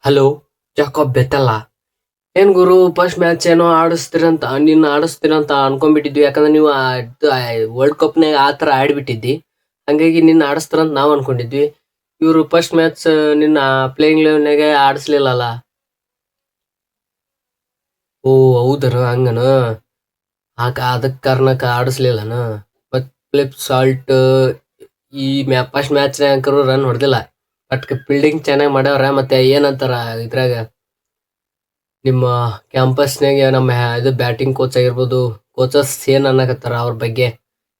Hello, Jacob ಬೆತ್ತಲ್ಲ. ಏನ್ ಗುರು, first match ಏನೋ ಆಡಿಸ್ತೀರಂತ ನಿನ್ನ ಆಡಿಸ್ತೀರಂತ ಅನ್ಕೊಂಡ್ಬಿಟ್ಟಿದ್ವಿ. ಯಾಕಂದ್ರೆ ನೀವು ವರ್ಲ್ಡ್ ಕಪ್ನಾಗ ಆ ಥರ ಆಡ್ಬಿಟ್ಟಿದ್ದಿ. ಹಂಗಾಗಿ ನಿನ್ನ ಆಡಿಸ್ತಾರಂತ ನಾವು ಅನ್ಕೊಂಡಿದ್ವಿ. ಇವರು ಫಸ್ಟ್ ಮ್ಯಾಚ್ ನಿನ್ನ ಪ್ಲೇಯಿಂಗ್ ಲೆವೆನ್ನಾಗೆ ಆಡಿಸ್ಲಿಲ್ಲಲ್ಲ. ಓ ಹೌದನ, ಹಂಗನ. ಅದಕ್ಕೆ ಕಾರಣಕ್ಕೆ ಆಡಿಸ್ಲಿಲ್ಲನ. ಮತ್ ಫ್ಲಿಪ್ ಸಾಲ್ಟ್ ಈ ಫಸ್ಟ್ ಮ್ಯಾಚ್ನಾಗ ರನ್ ಹೊಡೆದಿಲ್ಲ. ಬಟ್ ಫೀಲ್ಡಿಂಗ್ ಚೆನ್ನಾಗಿ ಮಾಡ್ಯಾವ್ರ. ಮತ್ತೆ ಏನಂತಾರ ಇದ್ರಾಗ ನಿಮ್ಮ ಕ್ಯಾಂಪಸ್ನಾಗ ನಮ್ಮ ಇದು ಬ್ಯಾಟಿಂಗ್ ಕೋಚ್ ಆಗಿರ್ಬೋದು, ಕೋಚಸ್ ಏನ್ ಅನ್ನಕತ್ತಾರ ಅವ್ರ ಬಗ್ಗೆ?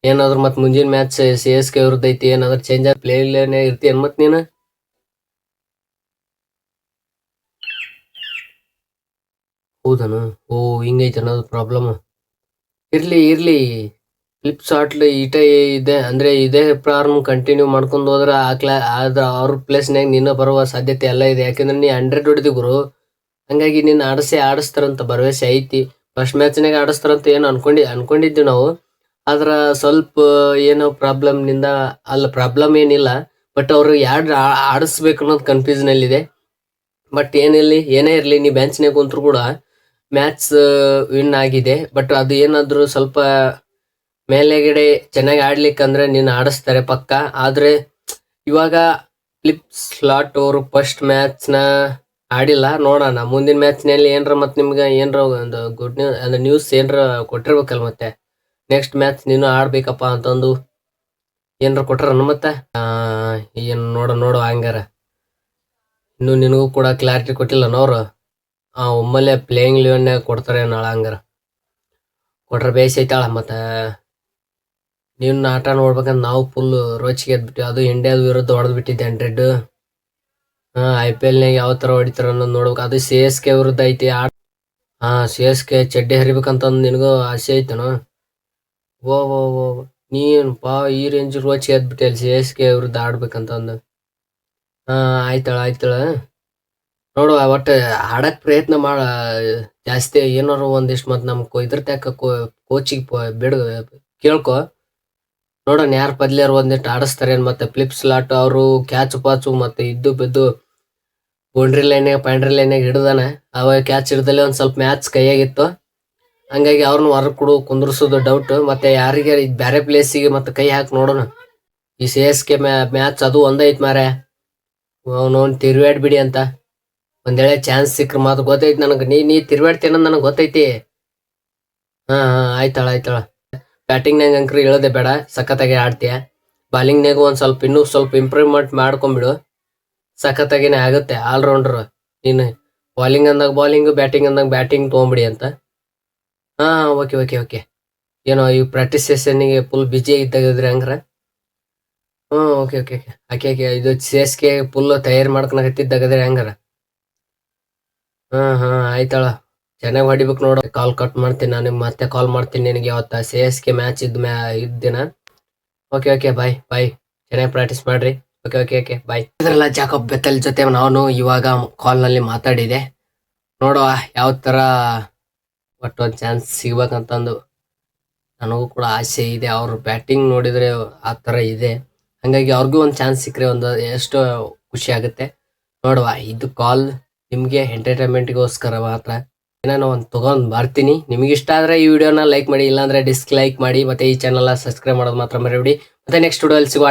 ಏನಾದ್ರು ಮತ್ ಮುಂದಿನ ಮ್ಯಾಚ್ CSK ವಿರುದ್ಧ ಐತಿ, ಏನಾದ್ರು ಚೇಂಜ್ ಆಗಿ ಪ್ಲೇ ಇರ್ತೀಯನ್ ಮತ್ ನೀನು? ಹೌದನು? ಓ ಹಿಂಗೈತೆ ಅನ್ನೋದು ಪ್ರಾಬ್ಲಮ್. ಇರ್ಲಿ ಇರ್ಲಿ, ಫ್ಲಿಪ್ ಶಾರ್ಟ್ ಈಟ ಇದೆ ಅಂದ್ರೆ ಇದೇ ಪ್ರಾರಂಭ ಕಂಟಿನ್ಯೂ ಮಾಡ್ಕೊಂಡು ಹೋದ್ರೆ ಆದ್ರ ಅವ್ರ ಪ್ಲೇಸ್ನಾಗ ನಿನ್ನ ಬರುವ ಸಾಧ್ಯತೆ ಎಲ್ಲ ಇದೆ. ಯಾಕಂದ್ರೆ ನೀ 100 ಹೊಡೆದಿ ಗುರು. ಹಂಗಾಗಿ ನಿನ್ನ ಆಡಿಸ್ತಾರಂತ ಭರವಸೆ ಐತಿ. ಫಸ್ಟ್ ಮ್ಯಾಚ್ನಾಗ ಆಡಿಸ್ತಾರಂತ ಏನು ಅನ್ಕೊಂಡಿದ್ವಿ ನಾವು. ಆದ್ರ ಸ್ವಲ್ಪ ಏನೋ ಪ್ರಾಬ್ಲಮ್ ನಿಂದ, ಅಲ್ಲ ಪ್ರಾಬ್ಲಮ್ ಏನಿಲ್ಲ, ಬಟ್ ಅವ್ರು ಯಾರು ಆಡಿಸ್ಬೇಕು ಅನ್ನೋದು ಕನ್ಫ್ಯೂಷನ್ ಅಲ್ಲಿ ಇದೆ. ಬಟ್ ಏನೇ ಇರ್ಲಿ, ನೀ ಬೆಂಚ್ನಾಗ ಕುಂತ್ರು ಕೂಡ ಮ್ಯಾಚ್ ವಿನ್ ಆಗಿದೆ. ಬಟ್ ಅದು ಏನಾದ್ರು ಸ್ವಲ್ಪ ಮೇಲೆಗಡೆ ಚೆನ್ನಾಗಿ ಆಡ್ಲಿಕ್ಕಂದ್ರೆ ನಿನ್ನ ಆಡಿಸ್ತಾರೆ ಪಕ್ಕ. ಆದ್ರೆ ಇವಾಗ ಫ್ಲಿಪ್ ಸ್ಲಾಟ್ ಅವರು ಫಸ್ಟ್ ಮ್ಯಾಚ್ನ ಆಡಿಲ್ಲ. ನೋಡೋಣ ಮುಂದಿನ ಮ್ಯಾಚ್ನಲ್ಲಿ ಏನ್ರ ಮತ್ತೆ ನಿಮ್ಗೆ ಏನ್ರ ಒಂದು ಗುಡ್ ನ್ಯೂಸ್ ಅಂದ್ರೆ ನ್ಯೂಸ್ ಏನ್ರ ಕೊಟ್ಟಿರ್ಬೇಕಲ್ಲ. ಮತ್ತೆ ನೆಕ್ಸ್ಟ್ ಮ್ಯಾಚ್ ನೀನು ಆಡ್ಬೇಕಪ್ಪ ಅಂತಂದು ಏನ್ರ ಕೊಟ್ರನ ಮತ್ತೆ? ಏನ್ ನೋಡು ಹಂಗಾರ. ಇನ್ನು ನಿನಗೂ ಕೂಡ ಕ್ಲಾರಿಟಿ ಕೊಟ್ಟಿಲ್ಲ ಅವ್ರು. ಒಮ್ಮೆಲೆ ಪ್ಲೇಯಿಂಗ್ ಲೆವೆನ್ನಾಗ ಕೊಡ್ತಾರೆ ನಾಳೆ. ಹಂಗಾರ ಕೊಟ್ರೆ ಬೇಸೈತಾಳ. ಮತ್ತೆ ನೀನು ಆಟ ನೋಡ್ಬೇಕಂತ ನಾವು ಫುಲ್ ರೋಚಿಗೆ ಎದ್ಬಿಟ್ಟು, ಅದು ಇಂಡಿಯಾದ ವಿರುದ್ಧ ಹೊಡೆದ್ ಬಿಟ್ಟಿದ್ದೆ 100. IPL ನಾಗ ಯಾವ ತರ ಹೊಡಿತಾರ ಅನ್ನೋದು ನೋಡ್ಬೇಕು. ಅದು CSK ವಿರುದ್ಧ ಐತಿ. CSK ಚಡ್ಡಿ ಹರಿಬೇಕಂತ ನಿನಗೂ ಆಸೆ ಐತನು? ಓ ಓ ಓ ನೀನಪ್ಪಾ ಈ ರೇಂಜ್ ರೋಚಿಗೆ ಎದ್ಬಿಟ್ಟೆ CSK ವಿರುದ್ಧ ಆಡ್ಬೇಕಂತಂದು. ಆಯ್ತಾಳ ನೋಡುವ. ಒಟ್ಟು ಆಡಕ್ ಪ್ರಯತ್ನ ಮಾಡ ಜಾಸ್ತಿ. ಏನಾರು ಒಂದಿಷ್ಟು ಮತ್ ನಮ್ ಇದ್ರ ತಕ್ಕ ಕೋಚಿಗೆ ಬಿಡು, ಕೇಳ್ಕೊ. ನೋಡೋಣ ಯಾರು ಪದ್ಲಿಯರು ಒಂದಿಟ್ಟು ಆಡಿಸ್ತಾರೆ. ಮತ್ತೆ ಫ್ಲಿಪ್ ಸ್ಲಾಟ್ ಅವರು ಕ್ಯಾಚ್ ಪಾಚು ಮತ್ತೆ ಇದ್ದು ಬಿದ್ದು ಬೌಂಡ್ರಿ ಲೈನಾಗ ಹಿಡ್ದಾನ. ಅವಾಗ ಕ್ಯಾಚ್ ಹಿಡ್ದಲ್ಲೇ ಒಂದ್ ಸ್ವಲ್ಪ ಮ್ಯಾಚ್ ಕೈಯಾಗಿತ್ತು. ಹಂಗಾಗಿ ಅವ್ರನ್ನ ಹೊರಗೆ ಕುಂದ್ರಸೋದು ಡೌಟ್. ಮತ್ತೆ ಯಾರಿಗೆ ಬೇರೆ ಪ್ಲೇಸಿಗೆ ಮತ್ತೆ ಕೈ ಹಾಕಿ ನೋಡೋಣ. ಈ CSK ಮ್ಯಾಚ್ ಅದು ಒಂದೈತ್ ಮಾರ್ರೆ. ಅವನವ್ನು ತಿರ್ವಾಡ್ಬಿಡಿ ಅಂತ ಒಂದೇಳೆ ಚಾನ್ಸ್ ಸಿಕ್ಕ್ರ ಮಾತು ಗೊತ್ತೈತಿ ನನಗೆ. ನೀ ತಿರ್ವಾಡ್ತೇನ ನನಗೆ ಗೊತ್ತೈತಿ. ಆಯ್ತಾಳ. ಬ್ಯಾಟಿಂಗ್ನಾಗ ಅಂಕ್ರಿ ಹೇಳೋದೆ ಬೇಡ, ಸಖತ್ತಾಗಿ ಆಡ್ತೀಯ. ಬಾಲಿಂಗ್ನಾಗ ಇನ್ನೂ ಸ್ವಲ್ಪ ಇಂಪ್ರೂವ್ಮೆಂಟ್ ಮಾಡ್ಕೊಂಡ್ಬಿಡು. ಸಖತ್ತಾಗಿನೇ ಆಗುತ್ತೆ. ಆಲ್ರೌಂಡರ್ ನೀನು. ಬಾಲಿಂಗ್ ಅಂದಾಗ ಬಾಲಿಂಗ್, ಬ್ಯಾಟಿಂಗ್ ಅಂದಾಗ ಬ್ಯಾಟಿಂಗ್ ತೊಗೊಂಬಿಡಿ ಅಂತ. ಓಕೆ. ಏನೋ ಈ ಪ್ರಾಕ್ಟೀಸ್ ಸೆಷನ್ನಿಗೆ ಫುಲ್ ಬಿಜಿ ಇದ್ದಾಗಿದ್ರಿ ಹಂಗ್ರ? ಓಕೆ. ಆಕೆ ಇದು CSK ಫುಲ್ ತಯಾರಿ ಮಾಡ್ಕೊಳಕತ್ತಿದ್ದಾಗದ್ರಿ ಹಂಗಾರ? ಆಯ್ತಾಳ. ಚೆನ್ನಾಗಿ ಹೊಡಿಬೇಕು ನೋಡು. ಕಾಲ್ ಕಟ್ ಮಾಡ್ತೀನಿ ನಾನು. ಮತ್ತೆ ಕಾಲ್ ಮಾಡ್ತೀನಿ ನಿನಗೆ ಯಾವತ್ತ CSK ಮ್ಯಾಚ್ ಇದ್ದಿನ. Okay bye. ಚೆನ್ನಾಗಿ ಪ್ರಾಕ್ಟೀಸ್ ಮಾಡ್ರಿ. Okay bye. ಇದ್ರಲ್ಲ ಜಾಕೋಬ್ ಬೆತ್ತಲ್ ಜೊತೆ ನಾನು ಇವಾಗ ಕಾಲ್ ನಲ್ಲಿ ಮಾತಾಡಿದೆ. ನೋಡುವ ಯಾವ ತರ ಒಟ್ಟು ಒಂದು ಚಾನ್ಸ್ ಸಿಗ್ಬೇಕಂತಂದು ನನಗೂ ಕೂಡ ಆಸೆ ಇದೆ. ಅವ್ರ ಬ್ಯಾಟಿಂಗ್ ನೋಡಿದ್ರೆ ಆ ತರ ಇದೆ. ಹಂಗಾಗಿ ಅವ್ರಿಗೂ ಒಂದು ಚಾನ್ಸ್ ಸಿಕ್ಕರೆ ಒಂದು ಎಷ್ಟು ಖುಷಿ ಆಗುತ್ತೆ. ನೋಡುವ, ಇದು ಕಾಲ್ ನಿಮ್ಗೆ ಎಂಟರ್ಟೈನ್ಮೆಂಟ್ಗೋಸ್ಕರ ಮಾತ್ರ. ಏನಾನ ಒಂದು ತಗೊಂಡ್ ಬರ್ತೀನಿ. ನಿಮ್ಗೆ ಇಷ್ಟ ಆದ್ರೆ ಈ ವಿಡಿಯೋನ ಲೈಕ್ ಮಾಡಿ, ಇಲ್ಲಾಂದ್ರೆ ಡಿಸ್ಲೈಕ್ ಮಾಡಿ. ಮತ್ತೆ ಈ ಚಾನಲ್ ಸಬ್ಸ್ಕ್ರೈಬ್ ಮಾಡೋದು ಮಾತ್ರ ಮರಿಬೇಡಿ. ಮತ್ತೆ ನೆಕ್ಸ್ಟ್ ವಿಡಿಯೋದಲ್ಲಿ ಸಿಗುವ.